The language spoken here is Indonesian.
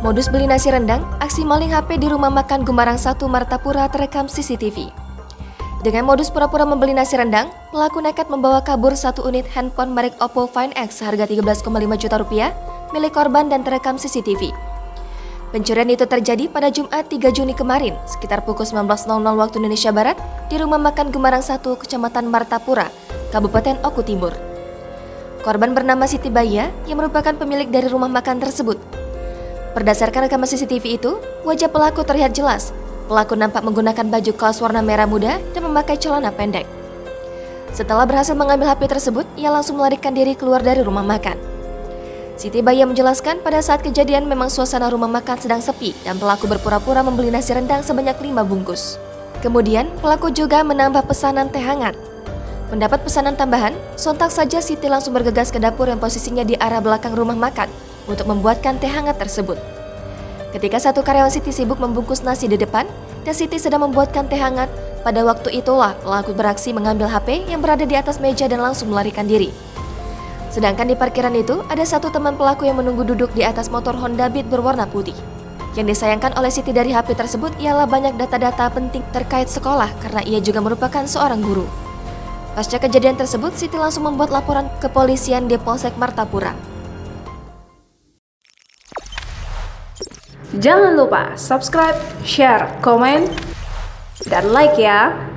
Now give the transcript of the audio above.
Modus beli nasi rendang, aksi maling HP di rumah makan Gumarang 1 Martapura terekam CCTV. Dengan modus pura-pura membeli nasi rendang, pelaku nekat membawa kabur satu unit handphone merek Oppo Find X seharga 13,5 juta rupiah milik korban dan terekam CCTV. Pencurian itu terjadi pada Jumat 3 Juni kemarin, sekitar pukul 19.00 waktu Indonesia Barat, di rumah makan Gumarang 1, Kecamatan Martapura, Kabupaten Oku Timur. Korban bernama Siti Baya yang merupakan pemilik dari rumah makan tersebut. Berdasarkan rekaman CCTV itu, wajah pelaku terlihat jelas. Pelaku nampak menggunakan baju kaos warna merah muda dan memakai celana pendek. Setelah berhasil mengambil HP tersebut, ia langsung melarikan diri keluar dari rumah makan. Siti Baya menjelaskan pada saat kejadian memang suasana rumah makan sedang sepi dan pelaku berpura-pura membeli nasi rendang sebanyak 5 bungkus. Kemudian, pelaku juga menambah pesanan teh hangat. Mendapat pesanan tambahan, sontak saja Siti langsung bergegas ke dapur yang posisinya di arah belakang rumah makan untuk membuatkan teh hangat tersebut. Ketika satu karyawan Siti sibuk membungkus nasi di depan dan Siti sedang membuatkan teh hangat, pada waktu itulah pelaku beraksi mengambil HP yang berada di atas meja dan langsung melarikan diri. Sedangkan di parkiran itu ada satu teman pelaku yang menunggu duduk di atas motor Honda Beat berwarna putih. Yang disayangkan oleh Siti dari HP tersebut ialah banyak data-data penting terkait sekolah karena ia juga merupakan seorang guru. Pasca kejadian tersebut, Siti langsung membuat laporan ke kepolisian di Polsek Martapura. Jangan lupa subscribe, share, komen, dan like ya!